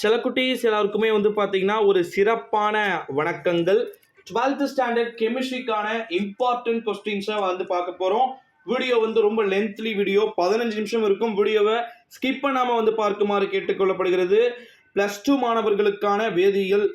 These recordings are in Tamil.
செல்லக்குட்டீஸ் எல்லாருக்குமே வந்து பார்த்தீங்கன்னா ஒரு சிறப்பான வணக்கங்கள். 12th ஸ்டாண்டர்ட் கெமிஸ்ட்ரிக்கான இம்பார்ட்டன்ட் கொஸ்டின்ஸை வந்து பார்க்க போகிறோம். வீடியோ வந்து ரொம்ப லென்த்லி வீடியோ, 15 நிமிஷம் இருக்கும். வீடியோவை ஸ்கிப் பண்ணாமல் வந்து பார்க்குமாறு கேட்டுக்கொள்ளப்படுகிறது. +2 மாணவர்களுக்கான வேதியியல்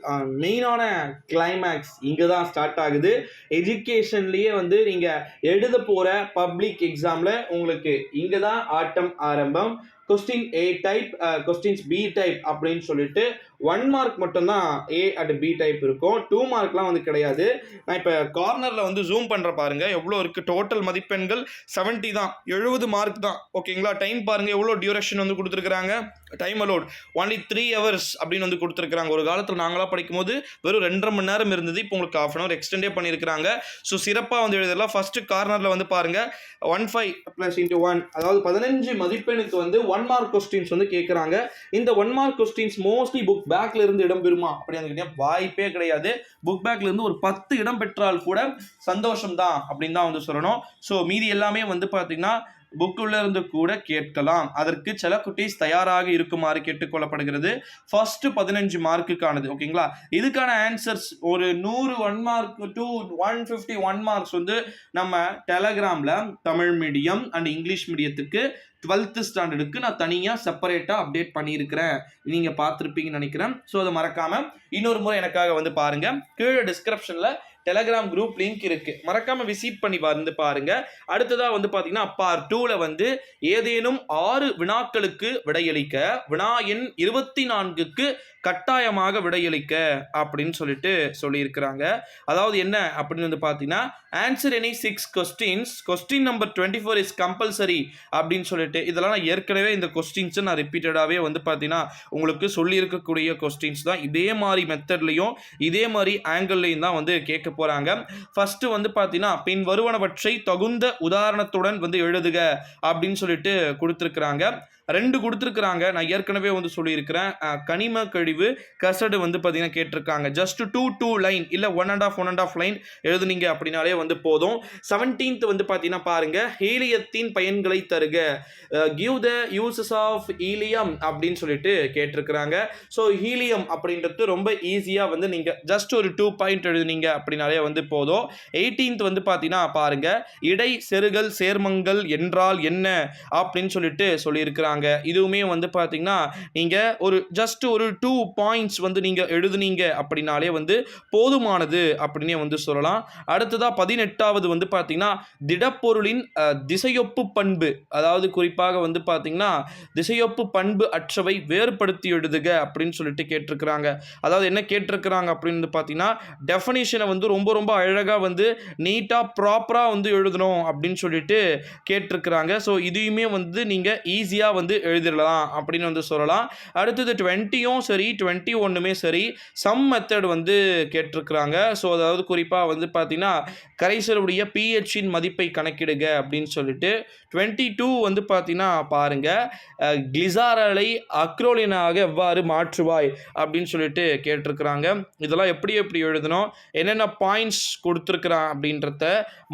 மெயினான கிளைமேக்ஸ் இங்கே தான் ஸ்டார்ட் ஆகுது. எஜுகேஷன்லேயே வந்து நீங்கள் எழுத போகிற பப்ளிக் எக்ஸாமில் உங்களுக்கு இங்கே தான் ஆட்டம் ஆரம்பம். Question A type, questions B type அப்படின்னு சொல்லிட்டு 1 மார்க் மட்டும்தான் ஏ அட் பி டைப் இருக்கும். 2 மார்க்லாம் வந்து கிடையாது. நான் இப்போ கார்னரில் வந்து ஜூம் பண்ணுற பாருங்க எவ்வளோ இருக்குது. டோட்டல் மதிப்பெண்கள் 70 தான், 70 மார்க் தான். ஓகேங்களா? டைம் பாருங்க எவ்வளோ டியூரேஷன் வந்து கொடுத்துருக்குறாங்க. டைம் அலோட் ஒன்லி 3 hours அப்படின்னு வந்து கொடுத்துருக்குறாங்க. ஒரு காலத்தில் நாங்களாம் படிக்கும்போது வெறும் 2.5 மணி நேரம் இருந்தது. இப்போ உங்களுக்கு 1/2 hour எக்ஸ்டெண்டே பண்ணியிருக்கிறாங்க. ஸோ சிறப்பாக வந்து எழுதலாம். ஃபர்ஸ்ட் கார்னரில் வந்து பாருங்க 15 + 1 அதாவது 15 மதிப்பெண்ணுக்கு வந்து 1 மார்க் கொஸ்டின்ஸ் வந்து கேட்குறாங்க. இந்த 1 மார்க் கொஸ்டின்ஸ் மோஸ்ட்லி புக் பேக்ல இருந்து இடம் பெறுமா அப்படின்னு வாய்ப்பே கிடையாது. புக் பேக்ல இருந்து ஒரு 10 இடம் பெற்றால் கூட சந்தோஷம் தான் அப்படின்னு தான் வந்து சொல்லணும். ஸோ மீதி எல்லாமே வந்து பார்த்தீங்கன்னா புக்குள்ள இருந்து கூட கேட்கலாம். அதற்கு செல்லக்குட்டீஸ் தயாராக இருக்குமாறு கேட்டுக்கொள்ளப்படுகிறது. ஃபர்ஸ்ட் 15 மார்க்குக்கானது. ஓகேங்களா? இதுக்கான ஆன்சர்ஸ் ஒரு 100 1 மார்க் டு 150 1 மார்க்ஸ் வந்து நம்ம டெலகிராம்ல தமிழ் மீடியம் அண்ட் இங்கிலீஷ் மீடியத்துக்கு 12th ஸ்டாண்டர்டுக்கு நான் தனியாக செப்பரேட்டாக அப்டேட் பண்ணியிருக்கிறேன். நீங்கள் பார்த்துருப்பீங்கன்னு நினைக்கிறேன். ஸோ அதை மறக்காமல் இன்னொரு முறை எனக்காக வந்து பாருங்கள். கீழே டிஸ்கிரிப்ஷனில் டெலகிராம் குரூப் லிங்க் இருக்குது, மறக்காமல் விசிட் பண்ணி வந்து பாருங்கள். அடுத்ததாக வந்து பார்த்தீங்கன்னா பார்ட் 2ல வந்து ஏதேனும் 6 வினாக்களுக்கு விடையளிக்க வினா எண் 24க்கு கட்டாயமாக விடையளிக்க அப்படின்னு சொல்லிட்டு சொல்லியிருக்கிறாங்க. அதாவது என்ன அப்படின்னு வந்து பார்த்தீங்கன்னா answer any 6 questions, question number 24 is compulsory அப்படின்னு சொல்லிட்டு இதெல்லாம் நான் ஏற்கனவே இந்த கொஸ்டின்ஸை நான் ரிப்பீட்டடாகவே வந்து பார்த்தீங்கன்னா உங்களுக்கு சொல்லியிருக்கக்கூடிய கொஸ்டின்ஸ் தான். இதே மாதிரி மெத்தட்லையும் இதே மாதிரி ஆங்கிள்லையும் தான் வந்து கேட்க போகிறாங்க. ஃபர்ஸ்ட் வந்து பார்த்தீங்கன்னா பின் வருவனவற்றை தகுந்த உதாரணத்துடன் வந்து எழுதுக அப்படின்னு சொல்லிட்டு கொடுத்துருக்குறாங்க. 2 கொடுத்துருக்குறாங்க. நான் ஏற்கனவே வந்து சொல்லியிருக்கிறேன். கனிம கழிவு கசடு வந்து பார்த்தீங்கன்னா கேட்டிருக்காங்க. ஜஸ்ட் 2 லைன் இல்லை 1.5 லைன் எழுதுனீங்க அப்படின்னாலே வந்து போதும். 17th வந்து பார்த்தீங்கன்னா பாருங்க ஹீலியத்தின் பயன்களை தருக, give the uses of helium அப்படின்னு சொல்லிட்டு கேட்டிருக்கிறாங்க. ஸோ ஹீலியம் அப்படின்றது ரொம்ப ஈஸியாக வந்து நீங்கள் ஜஸ்ட் ஒரு 2 பாயிண்ட் எழுதுனீங்க அப்படின்னாலே வந்து போதும். 18th வந்து பார்த்தீங்கன்னா பாருங்க இடை செருகல் சேர்மங்கள் என்றால் என்ன அப்படின்னு சொல்லிட்டு சொல்லியிருக்கிறாங்க. இதுவுமே வந்து பார்த்தீங்கன்னா நீங்கள் ஒரு ஜஸ்ட் ஒரு 2 பாயிண்ட்ஸ் வந்து நீங்கள் எழுதுனீங்க அப்படின்னாலே வந்து போதுமானது அப்படின்னே வந்து சொல்லலாம். அடுத்ததாக 18வது வந்து பார்த்தீங்கன்னா திடப்பொருளின் திசையொப்பு பண்பு, அதாவது குறிப்பாக வந்து பார்த்தீங்கன்னா திசையொப்பு பண்பு அற்றவை வேறுபடுத்தி எழுதுக அப்படின்னு சொல்லிட்டு கேட்டிருக்கிறாங்க. அதாவது என்ன கேட்டிருக்கிறாங்க அப்படின்னு பார்த்தீங்கன்னா டெஃபனிஷனை வந்து ரொம்ப ரொம்ப அழகாக வந்து நீட்டாக ப்ராப்பராக வந்து எழுதணும் அப்படின்னு சொல்லிட்டு கேட்டிருக்கிறாங்க. ஸோ இதையுமே வந்து நீங்கள் ஈஸியாக வந்து எழுதிடலாம் அப்படின்னு வந்து சொல்லலாம். அடுத்தது 20யும் சரி 21மே சரி சம் மெத்தட் வந்து கேட்டிருக்கிறாங்க. ஸோ அதாவது குறிப்பாக வந்து பார்த்தீங்கன்னா கரைசலுடைய pHன் மதிப்பை கணக்கிடுக அப்படின்னு சொல்லிட்டு 22 வந்து பார்த்தீங்கன்னா பாருங்க கிளிசாரலை அக்ரோலினாக எவ்வாறு மாற்றுவாய் அப்படின்னு சொல்லிட்டு கேட்டிருக்கிறாங்க. இதெல்லாம் எப்படி எழுதணும், என்னென்ன பாயிண்ட்ஸ் கொடுத்துருக்குறான் அப்படின்றத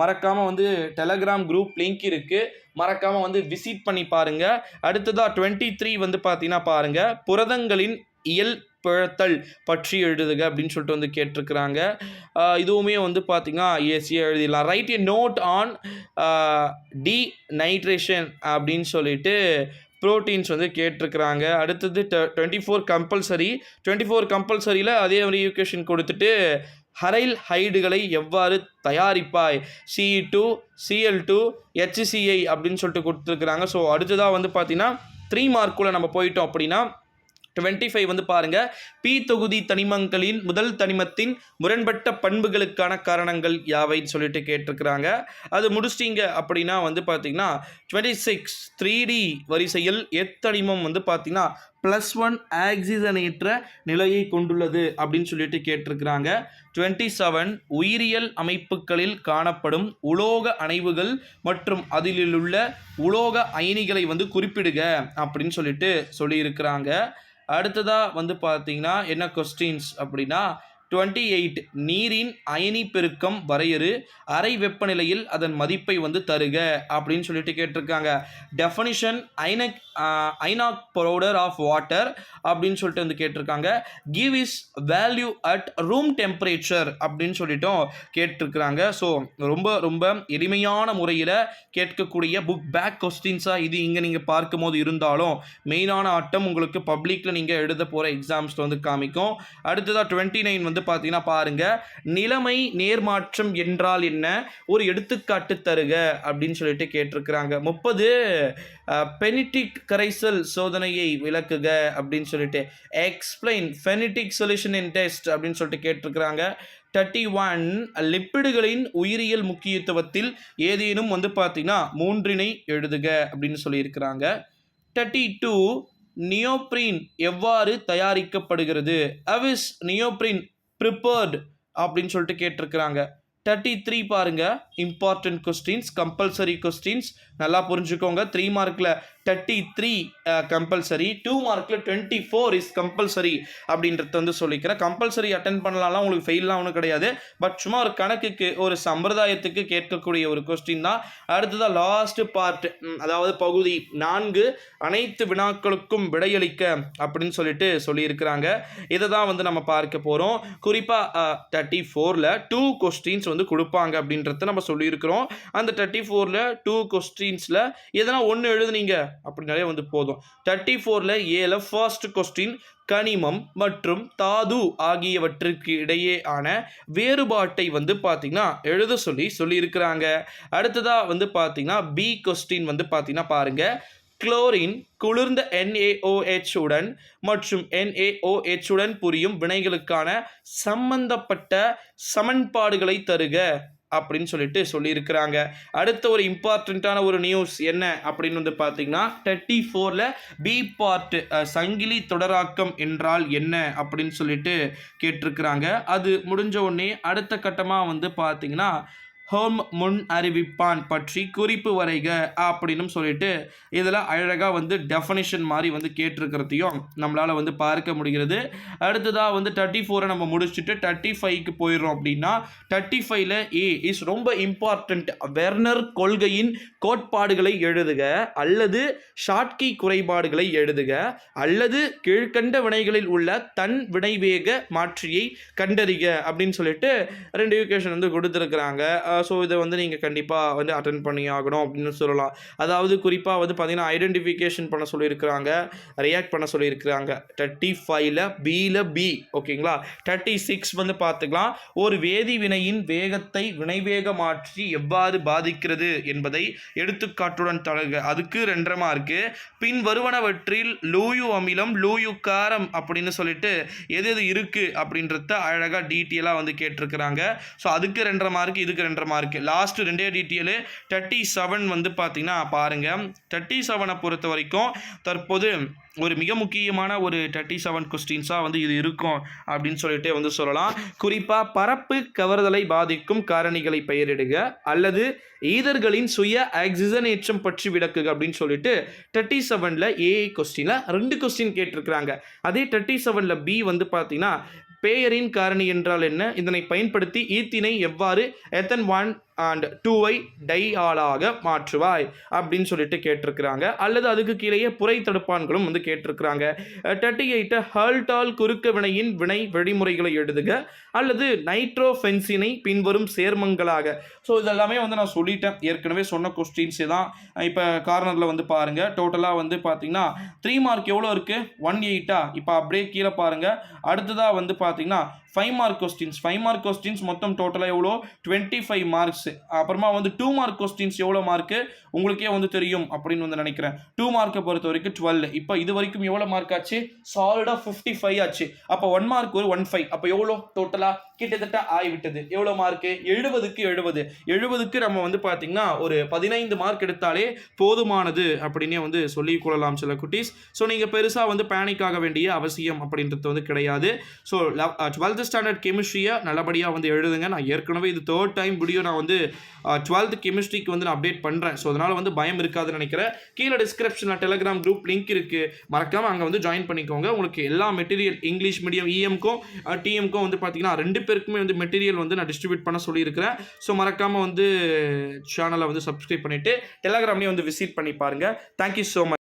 மறக்காமல் வந்து டெலகிராம் குரூப் லிங்க் இருக்குது, மறக்காமல் வந்து விசிட் பண்ணி பாருங்க. அடுத்ததா 23 வந்து பார்த்தீங்கன்னா பாருங்க புரதங்களின் இயல் பிழத்தல் பற்றி எழுதுக அப்படின்னு சொல்லிட்டு வந்து கேட்டிருக்கிறாங்க. இதுவுமே வந்து பார்த்தீங்கன்னா ஈஸியாக எழுதிடலாம். Write a note on denitration அப்படின்னு சொல்லிட்டு ப்ரோட்டீன்ஸ் வந்து கேட்டிருக்கிறாங்க. அடுத்தது 24 கம்பல்சரியில் அதே மாதிரி ஈக்குவேஷன் கொடுத்துட்டு ஹரைல் ஹைடுகளை எவ்வாறு தயாரிப்பாய் Ce2 Cl2 HCl அப்படின்னு சொல்லிட்டு கொடுத்துருக்குறாங்க. ஸோ அடுத்ததாக வந்து பார்த்தீங்கன்னா 3 மார்க்குள்ளே நம்ம போயிட்டோம் அப்படின்னா 25 வந்து பாருங்க பி தொகுதி தனிமங்களின் முதல் தனிமத்தின் முரண்பட்ட பண்புகளுக்கான காரணங்கள் யாவைன்னு சொல்லிட்டு கேட்டிருக்கிறாங்க. அது முடிச்சிட்டிங்க அப்படின்னா வந்து பார்த்தீங்கன்னா 26 3D வரிசையில் எத்தனிமம் வந்து பார்த்தீங்கன்னா +1 ஆக்சிஜனேற்ற நிலையை கொண்டுள்ளது அப்படின்னு சொல்லிட்டு கேட்டிருக்கிறாங்க. 27 உயிரியல் அமைப்புகளில் காணப்படும் உலோக அணைவுகள் மற்றும் அதிலுள்ள உலோக அயனிகளை வந்து குறிப்பிடுக அப்படின்னு சொல்லிட்டு சொல்லியிருக்கிறாங்க. அடுத்ததாக வந்து பார்த்தீங்கன்னா என்ன கொஸ்டின்ஸ் அப்படின்னா 28 நீரின் அயனி பெருக்கம் வரையறு, அறை வெப்பநிலையில் அதன் மதிப்பை வந்து தருக அப்படின்னு சொல்லிட்டு கேட்டிருக்காங்க. டெஃபனிஷன் ஐனாக் பவுடர் ஆஃப் வாட்டர் அப்படின்னு சொல்லிட்டு வந்து கேட்டிருக்காங்க. Give is value at room temperature அப்படின்னு சொல்லிட்டும் கேட்டிருக்கிறாங்க. ஸோ ரொம்ப ரொம்ப எளிமையான முறையில் கேட்கக்கூடிய புக் பேக் கொஸ்டின்ஸாக இது இங்கே நீங்கள் பார்க்கும் போது இருந்தாலும் மெயினான ஆட்டம் உங்களுக்கு பப்ளிக்கில் நீங்கள் எழுத போகிற எக்ஸாம்ஸில் வந்து காமிக்கும். அடுத்ததாக 29 வந்து பார்த்தீங்கன்னா பாருங்கள், நிலைமை நேர்மாற்றம் என்றால் என்ன, ஒரு எடுத்துக்காட்டு தருக அப்படின்னு சொல்லிட்டு கேட்டிருக்கிறாங்க. 30 பெனிட்டிக் கரைசல் சோதனையை விளக்குக அப்படின்னு சொல்லிட்டு எக்ஸ்பிளைன் ஃபெனிட்டிக் சொல்யூஷன் இன் டெஸ்ட் அப்படின்னு சொல்லிட்டு கேட்டிருக்கிறாங்க. 31 லிப்பிடுகளின் உயிரியல் முக்கியத்துவத்தில் ஏதேனும் வந்து பார்த்தீங்கன்னா 3 எழுதுக அப்படின்னு சொல்லியிருக்கிறாங்க. 32 நியோப்ரின் எவ்வாறு தயாரிக்கப்படுகிறது, அவிஸ் நியோப்ரின் ப்ரிப்பேர்டு அப்படின்னு சொல்லிட்டு கேட்டிருக்கிறாங்க. 33 பாருங்க, இம்பார்ட்டன்ட் கொஸ்டின்ஸ், கம்பல்சரி கொஸ்டின்ஸ் நல்லா புரிஞ்சுக்கோங்க. 3 மார்க்கில் 33 கம்பல்சரி, 2 மார்க்கில் 24 இஸ் கம்பல்சரி அப்படின்றத வந்து சொல்லிக்கிறேன். கம்பல்சரி அட்டன் பண்ணலாம், உங்களுக்கு ஃபெயிலாம் ஒன்றும் கிடையாது. பட் சும்மா ஒரு கணக்குக்கு ஒரு சம்பிரதாயத்துக்கு கேட்கக்கூடிய ஒரு கொஸ்டின் தான். அடுத்ததான் லாஸ்ட் பார்ட், அதாவது பகுதி 4 அனைத்து வினாக்களுக்கும் விடையளிக்க அப்படின்னு சொல்லிட்டு சொல்லியிருக்கிறாங்க. இதை தான் வந்து நம்ம பார்க்க போகிறோம். குறிப்பாக 34ல் 2 கொஸ்டின்ஸ் வந்து கொடுப்பாங்க அப்படின்றத நம்ம சொல்லியிருக்கிறோம். அந்த 34ல் 2 கொஸ்டின்ஸில் எதனா ஒன்று எழுதுனீங்க அப்படின்னாலே வந்து போதும். 34ல் ஏல ஃபர்ஸ்ட் கொஸ்டின், கனிமம் மற்றும் தாது ஆகியவற்றுக்கு இடையே ஆன வேறுபாட்டை வந்து பார்த்தீங்கன்னா எழுத சொல்லியிருக்கிறாங்க. அடுத்ததாக வந்து பார்த்தீங்கன்னா பி கொஸ்டின் வந்து பார்த்தீங்கன்னா பாருங்க, குளோரின் குளிர்ந்த NaOH உடன் மற்றும் NaOH உடன் புரியும் வினைகளுக்கான சம்பந்தப்பட்ட சமன்பாடுகளை தருக அப்படின்னு சொல்லிட்டு சொல்லியிருக்கிறாங்க. அடுத்த ஒரு இம்பார்ட்டண்ட்டான ஒரு நியூஸ் என்ன அப்படின்னு வந்து பார்த்தீங்கன்னா 34ல் பி பார்ட் சங்கிலி தொடராக்கம் என்றால் என்ன அப்படின்னு சொல்லிட்டு கேட்டிருக்கிறாங்க. அது முடிஞ்ச உடனே அடுத்த கட்டமாக வந்து பார்த்தீங்கன்னா ஹோம் முன் அறிவிப்பான் பற்றி குறிப்பு வரைக அப்படின்னு சொல்லிட்டு இதில் அழகாக வந்து டெஃபனிஷன் மாதிரி வந்து கேட்டிருக்கிறதையும் நம்மளால் வந்து பார்க்க முடிகிறது. அடுத்ததாக வந்து 34 நம்ம முடிச்சுட்டு 35க்கு போயிடுறோம். அப்படின்னா 35ல் ஏ இஸ் ரொம்ப இம்பார்ட்டண்ட், வெர்னர் கொள்கையின் கோட்பாடுகளை எழுதுக அல்லது ஷாட்கி குறைபாடுகளை எழுதுக அல்லது கீழ்கண்ட வினைகளில் உள்ள தன் வினைவேக மாற்றியை கண்டறிக அப்படின்னு சொல்லிட்டு 2 ஈக்குவேஷன் வந்து கொடுத்துருக்குறாங்க. ஸோ இதை வந்து நீங்கள் கண்டிப்பாக வந்து அட்டென்ட் பண்ணி ஆகணும் அப்படின்னு சொல்லலாம். அதாவது குறிப்பாக வந்து பார்த்தீங்கன்னா ஐடென்டிஃபிகேஷன் பண்ண சொல்லியிருக்கிறாங்க, ரியாக்ட் பண்ண சொல்லியிருக்கிறாங்க. 35ல் பியில் பி, ஓகேங்களா. 36 வந்து பார்த்துக்கலாம், ஒரு வேதி வினையின் வேகத்தை வினைவேக மாற்றி எவ்வாறு பாதிக்கிறது என்பதை எடுத்துக்காட்டுடன் தருக, அதுக்கு 2 மார்க்கு. பின் வருவனவற்றில் லூயு அமிலம் லூயு காரம் அப்படின்னு சொல்லிட்டு எது எது இருக்குது அப்படின்றத அழகாக டீட்டெயிலாக வந்து கேட்டிருக்கிறாங்க. ஸோ அதுக்கு 2 மார்க், இதுக்கு 2 மார்க். லாஸ்ட் 2 டீட்டெயிலு 37 வந்து பார்த்தீங்கன்னா பாருங்கள், 37 பொறுத்த வரைக்கும் தற்போது ஒரு மிக முக்கியமான ஒரு 37 கொஸ்டின்ஸாக வந்து இது இருக்கும் அப்படின்னு சொல்லிட்டு வந்து சொல்லலாம். குறிப்பாக பரப்பு கவர்தலை பாதிக்கும் காரணிகளை பெயரிடுக அல்லது ஈதர்களின் சுய ஆக்சிஜனேற்றம் பற்றி விளக்குக அப்படின்னு சொல்லிட்டு 37ல் ஏ கொஸ்டினில் 2 கொஸ்டின் கேட்டிருக்கிறாங்க. அதே 37ல் பி வந்து பார்த்தீங்கன்னா பேயரின் காரணி என்றால் என்ன, இதனை பயன்படுத்தி ஈத்தினை எவ்வாறு எத்தன் 1 and 2ஐ டைஆலாக மாற்றுவாய் அப்படின்னு சொல்லிட்டு கேட்டிருக்கிறாங்க. அல்லது அதுக்கு கீழேயே புரை தடுப்பான்களும் வந்து கேட்டிருக்கிறாங்க. 38 ஹல்டால் குறுக்க வினையின் வினை வழிமுறைகளை எழுதுக அல்லது நைட்ரோஃபென்சினை பின்வரும் சேர்மங்களாக. ஸோ இதெல்லாமே வந்து நான் சொல்லிட்டேன், ஏற்கனவே சொன்ன கொஸ்டின்ஸே தான். இப்போ கார்னரில் வந்து பாருங்கள், டோட்டலாக வந்து பார்த்தீங்கன்னா 3 மார்க் எவ்வளோ இருக்குது, 18. இப்போ அப்படியே கீழே பாருங்கள். அடுத்ததாக வந்து பார்த்தீங்கன்னா 5 மார்க் கொஸ்டின்ஸ், 5 மார்க் கொஸ்டின்ஸ் மொத்தம் டோட்டலாக எவ்வளோ 25 மார்க்ஸ். அப்புறமா வந்து 2 மார்க் கொஸ்டின்ஸ் எவ்வளோ மார்க்கு உங்களுக்கே வந்து தெரியும் அப்படின்னு வந்து நினைக்கிறேன். 2 மார்க்கை பொறுத்த வரைக்கும் 12. இப்போ இது வரைக்கும் எவ்வளோ மார்க் ஆச்சு, சாலிடாக 55 ஆச்சு. அப்போ 1 மார்க் ஒரு 15, அப்போ எவ்வளோ டோட்டலாக கிட்டத்தட்ட ஆகிவிட்டது. எவ்வளோ மார்க்கு? 70க்கு 70. 70க்கு நம்ம வந்து பார்த்தீங்கன்னா ஒரு 15 மார்க் எடுத்தாலே போதுமானது அப்படின்னே வந்து சொல்லிக் கொள்ளலாம் சில குட்டீஸ். ஸோ நீங்கள் பெருசாக வந்து பேனிக் ஆக வேண்டிய அவசியம் அப்படின்றது வந்து கிடையாது. ஸோ 12th ஸ்டாண்டர்ட் கெமிஸ்ட்ரியை நல்லபடியாக வந்து எழுதுங்க. நான் ஏற்கனவே இது 3rd டைம் வீடியோ நான் வந்து 12th கெமிஸ்ட்ரிக்கு வந்து நான் அப்டேட் பண்ணுறேன். ஸோ அதனால் வந்து பயம் இருக்காதுன்னு நினைக்கிறேன். கீழே டிஸ்கிரிப்ஷனில் டெலிகிராம் குரூப் லிங்க் இருக்குது, மறக்காமல் அங்கே வந்து ஜாயின் பண்ணிக்கோங்க. உங்களுக்கு எல்லா மெட்டீரியல் இங்கிலீஷ் மீடியம் இஎம்க்கும் டிஎம்க்கும் வந்து பார்த்தீங்கன்னா 2 பேருக்குமே வந்து மெட்டீரியல் வந்து நான் டிஸ்ட்ரிபியூட் பண்ண சொல்லியிருக்கிறேன். ஸோ மறக்காமல் வந்து சேனலை வந்து சப்ஸ்கிரைப் பண்ணிவிட்டு டெலிகிராம்லேயே வந்து விசிட் பண்ணி பாருங்கள். Thank you so much.